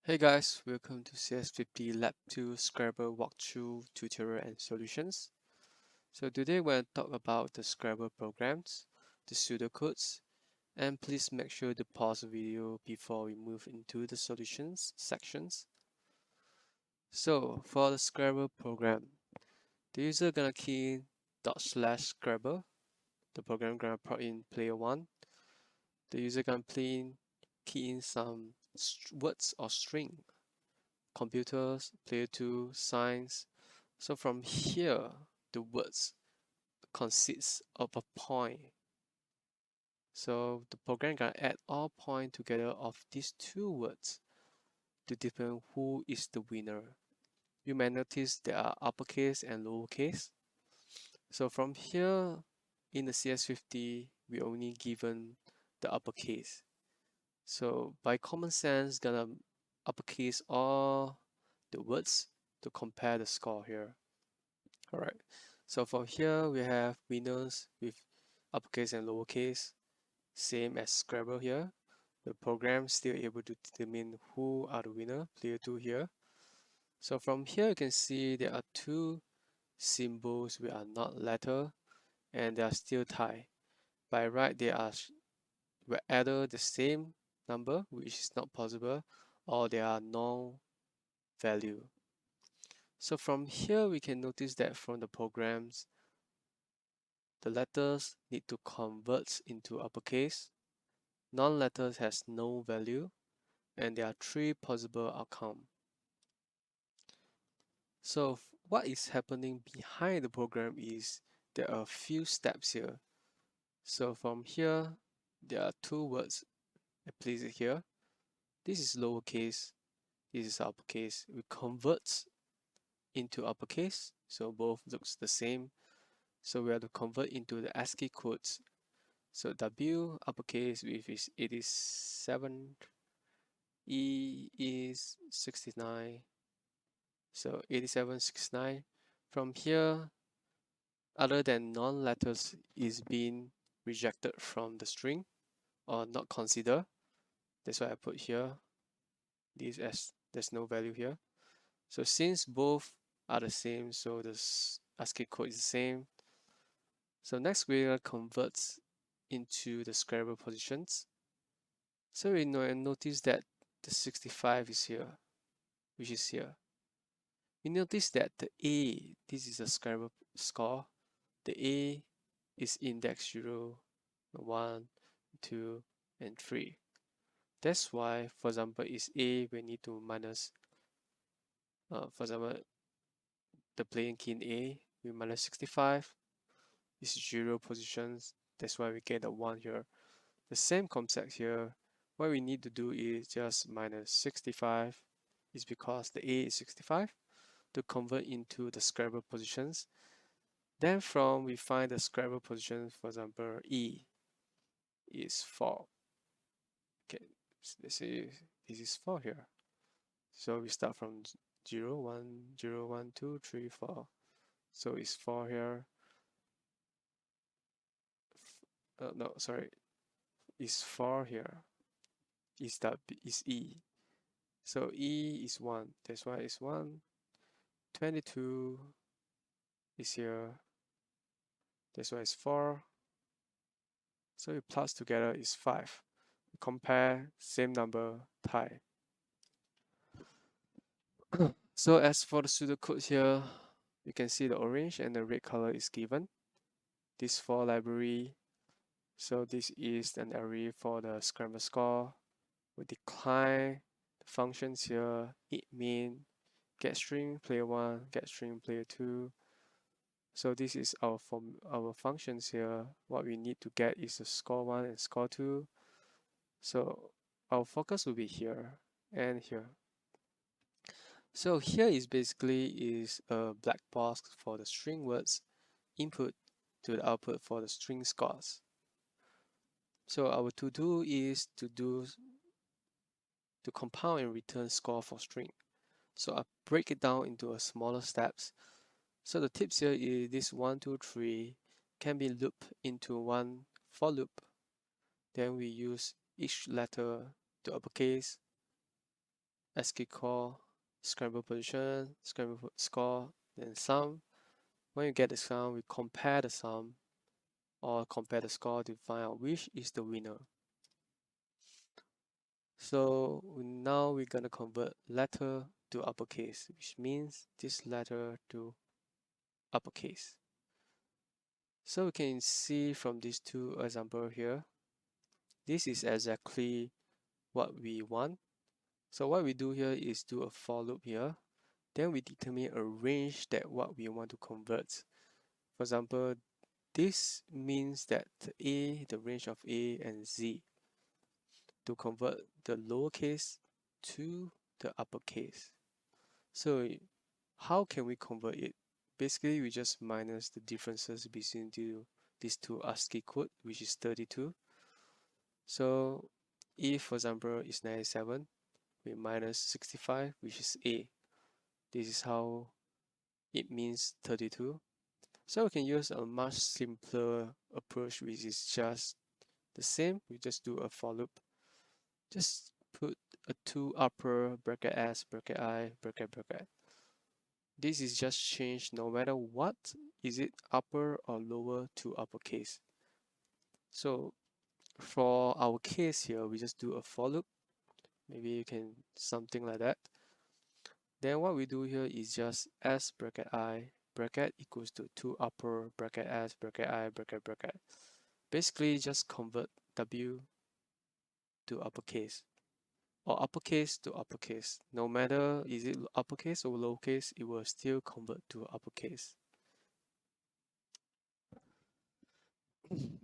Hey guys, welcome to CS50 Lab 2 Scrabble walkthrough tutorial and solutions. So today we're going to talk about the Scrabble programs, the pseudocodes, and please make sure to pause the video before we move into the solutions sections. So for the Scrabble program, the user gonna key in /Scrabble, the program gonna put in player 1, the user gonna key in some words or string, computers, player 2, science. So from here, the words consists of a point. So the program can add all points together of these two words to determine who is the winner. You may notice there are uppercase and lowercase. So from here, in the CS50, we only given the uppercase. So by common sense, gonna uppercase all the words to compare the score here. Alright, so from here we have winners with uppercase and lowercase, same as Scrabble here. The program still able to determine who are the winner, player 2 here. So from here you can see there are two symbols which are not letter and they are still tied. By right they are either the same number, which is not possible, or they are no value. So from here we can notice that from the programs, the letters need to convert into uppercase. Non-letters has no value, and there are three possible outcomes. So what is happening behind the program is there are a few steps here. So from here, there are two words. I place it here. This is lowercase. This is uppercase. We convert into uppercase, so both looks the same. So we have to convert into the ASCII codes. So W uppercase with is 87, E is 69. So 87, 69. From here, other than non-letters is being rejected from the string or not considered. That's why I put here this as there's no value here. So since both are the same, so the ASCII code is the same. So next we're gonna convert into the Scrabble positions. So we notice that the 65 is here, which is here. We notice that the A, this is a Scrabble score. The A is index 0, 1, 2, and 3. That's why, for example, is A, we need to minus, for example, the playing king A, we minus 65, is 0 positions. That's why we get a 1 here. The same concept here, what we need to do is just minus 65, is because the A is 65, to convert into the Scrabble positions. Then from we find the Scrabble position, for example, E is 4. Okay, so let's say this is 4 here. So we start from 0, 1, 0, 1, 2, 3, 4. So it's 4 here. No, sorry, it's 4 here. Is E. So E is 1. That's why it's 1. 22 is here. That's why it's 4. So we plus together is 5. Compare same number, tie. So as for the pseudocode here, you can see the orange and the red color is given. This for library. So this is an array for the Scrabble score. We decline the functions here, int min, get string player 1, get string player 2. So this is our functions here. What we need to get is the score 1 and score 2. So our focus will be here and here. So here is basically is a black box for the string words input to the output for the string scores. So our to do is to compile and return score for string. So I break it down into a smaller steps. So the tips here is this 1, 2, 3 can be looped into one for loop. Then we use each letter to uppercase ASCII call, scramble position, scramble score, then sum. When you get the sum, we compare the sum or compare the score to find out which is the winner. So now we're gonna convert letter to uppercase, which means this letter to uppercase. So we can see from these two examples here, this is exactly what we want. So what we do here is do a for loop here. Then we determine a range that what we want to convert. For example, this means that the range of A and Z to convert the lowercase to the uppercase. So how can we convert it? Basically, we just minus the differences between these two ASCII code, which is 32. So if, for example, is 97, we minus 65, which is A. This is how it means 32. So we can use a much simpler approach, which is just the same. We just do a for loop. Just put a 2 upper bracket S bracket I bracket bracket. This is just changed no matter what. Is it upper or lower to uppercase? So for our case here, we just do a for loop. Maybe you can something like that. Then what we do here is just S bracket I bracket equals to 2 upper bracket S bracket I bracket bracket. Basically just convert W to uppercase or uppercase to uppercase. No matter is it uppercase or lowercase, it will still convert to uppercase.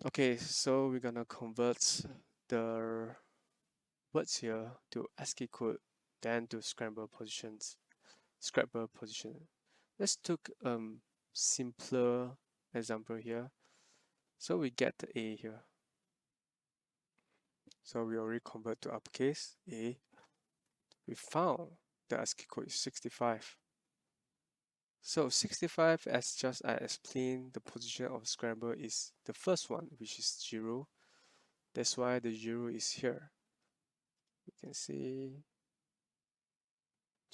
Okay, so we're gonna convert the words here to ASCII code, then to Scrabble positions. Scrabble position. Let's take simpler example here. So we get the A here. So we already convert to uppercase A. We found the ASCII code is 65. So 65, as just I explained, the position of Scrabble is the first one, which is 0. That's why the 0 is here. You can see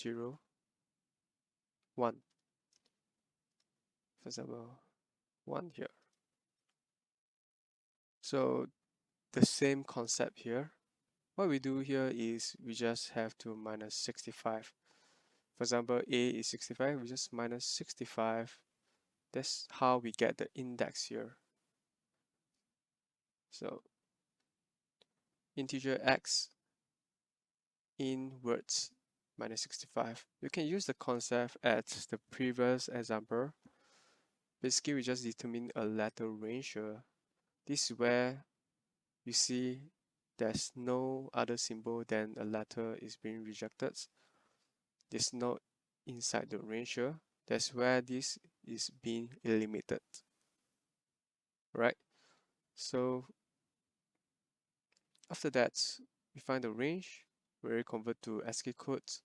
0, 1. For example, 1 here. So the same concept here. What we do here is we just have to minus 65. For example, A is 65, we just minus 65. That's how we get the index here. So integer x in words minus 65. You can use the concept at the previous example. Basically, we just determine a letter range here. This is where you see there's no other symbol than a letter is being rejected. There's no inside the range here. That's where this is being eliminated. Right? So after that, we find the range where we convert to ASCII codes.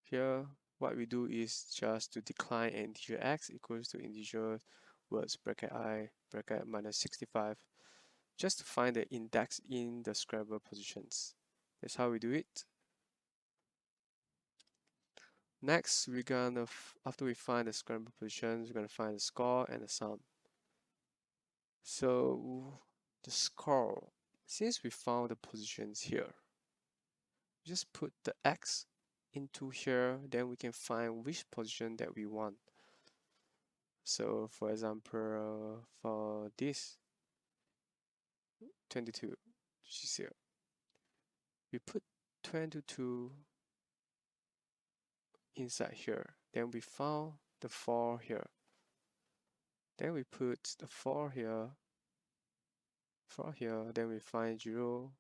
Here, what we do is just to decline integer x equals to integer words bracket I bracket minus 65, just to find the index in the Scrabble positions. That's how we do it. Next, we're gonna, after we find the Scrabble positions, we're gonna find the score and the sum. So the score, since we found the positions here, just put the x into here, then we can find which position that we want. So for example, for this 22, which is here, we put 22 inside here, then we found the 4 here, then we put the 4 here, then we find 0,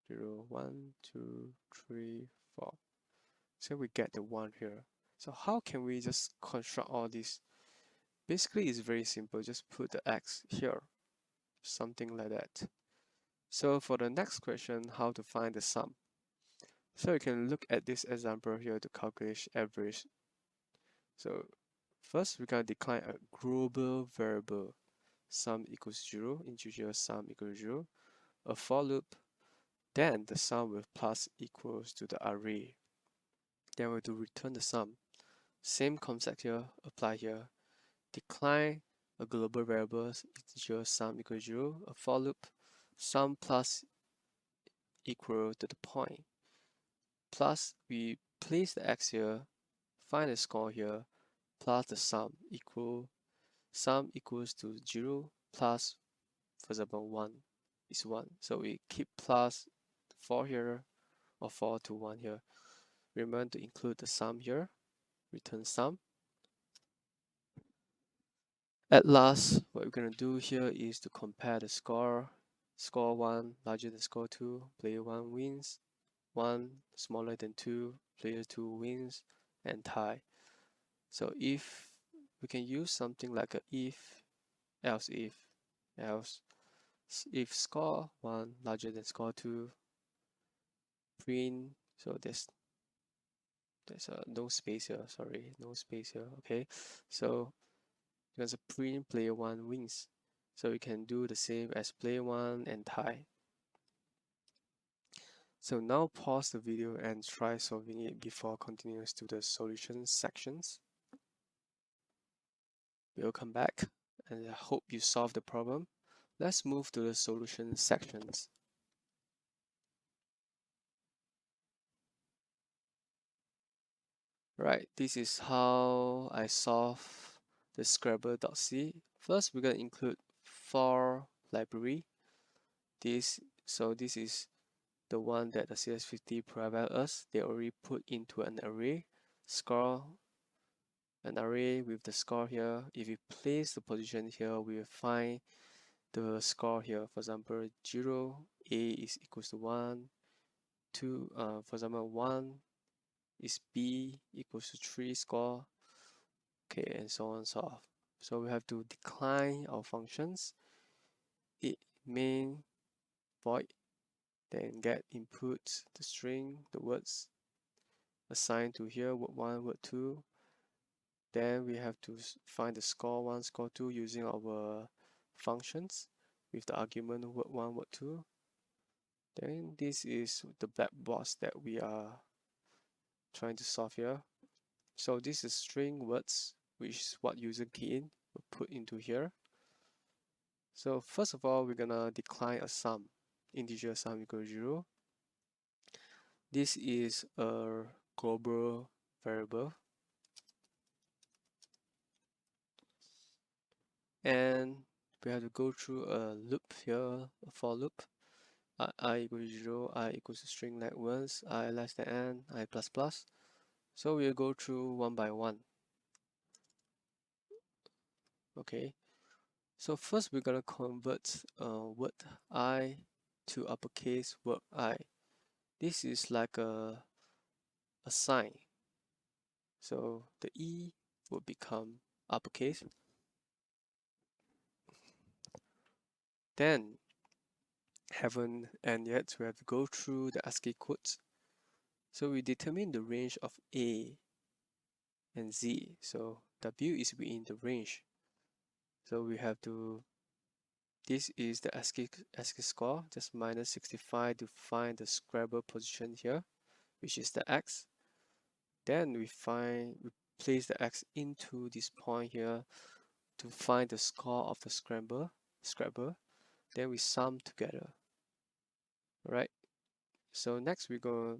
0, 1, 2, 3, 4. So we get the 1 here. So how can we just construct all this? Basically, it's very simple. Just put the x here, something like that. So for the next question, how to find the sum? So you can look at this example here to calculate average. So first, we're going to decline a global variable. Sum equals 0, integer sum equals 0. A for loop Then the sum with plus equals to the array. Then we have to return the sum. Same concept here, apply here. Decline a global variable integer sum equals 0, a for loop, sum plus equal to the point. Plus, we place the x here, find the score here, plus the sum equals to 0 plus, for example, 1 is 1. So we keep plus 4 here or 4 to 1 here. Remember to include the sum here, return sum. At last, what we're going to do here is to compare the score. Score 1 larger than score 2, player 1 wins. 1 smaller than 2, player 2 wins, and tie. So if we can use something like a else if score 1 larger than score 2, print, so there's no space here, sorry, no space here, okay. So because a print player 1 wins, so we can do the same as player 1 and tie. So now pause the video and try solving it before continuing to the solution sections. We'll come back and I hope you solved the problem. Let's move to the solution sections. Right, this is how I solve the Scrabble.c. First, we're going to include for library. This is the one that the CS50 provided us. They already put into an array, an array with the score here. If you place the position here, we will find the score here. For example, 0, A is equals to 1, 2, for example, 1 is B equals to 3 score, okay, and so on and so forth. So we have to decline our functions, it main void, then get input, the string, the words assigned to here, word 1, word 2. Then we have to find the score 1, score 2 using our functions with the argument word 1, word 2. Then this is the black box that we are trying to solve here. So this is string words, which is what user key in will put into here. So first of all, we're gonna decline a sum, integer sum equals 0. This is a global variable, and we have to go through a loop here, a for loop. I equals 0, I equals to string like once, I less than n, I plus plus. So we'll go through one by one. Okay, so first we're gonna convert word I to uppercase word I. This is like a sign. So the E will become uppercase. Then haven't and yet we have to go through the ASCII codes. So we determine the range of A and Z. So W is within the range. So we have to, this is the ASCII score, just minus 65 to find the Scrabble position here, which is the X. Then we place the X into this point here to find the score of the Scrabble. Then we sum together. Right. So next we go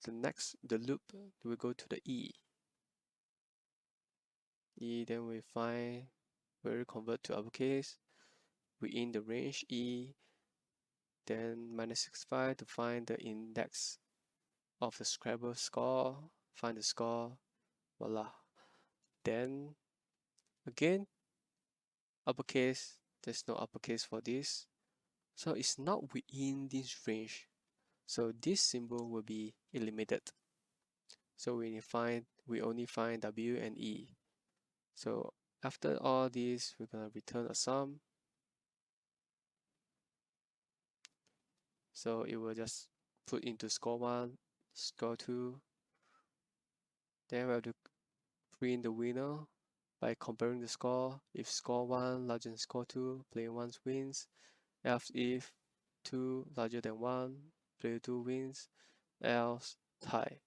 the loop, we go to the E. Then we convert to uppercase within the range E. Then minus 65 to find the index of the Scrabble score, find the score, voila. Then again, uppercase, there's no uppercase for this. So it's not within this range. So this symbol will be eliminated. So we only find W and E. So after all this, we're gonna return a sum. So it will just put into score 1, score 2. Then we have to print the winner by comparing the score. If score 1 larger than score 2, player 1 wins. Else if 2 larger than 1, player 2 wins, else tie.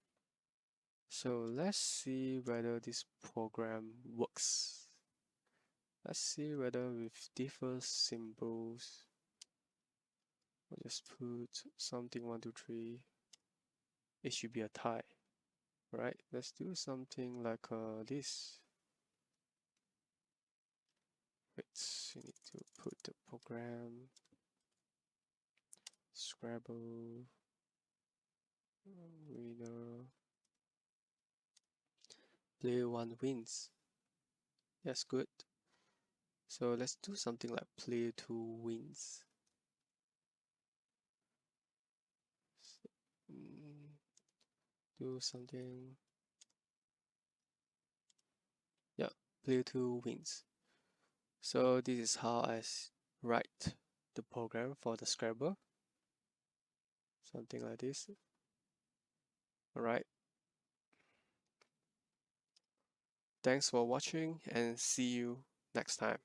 So let's see whether this program works. Let's see whether with different symbols, we'll just put something 1, 2, 3. It should be a tie, right? Let's do something like this. Wait, you need to put the program Scrabble winner. Player 1 wins. That's good. So let's do something like player 2 wins. Do something. Yeah, player 2 wins. So this is how I write the program for the Scrabble. Something like this. Alright. Thanks for watching and see you next time.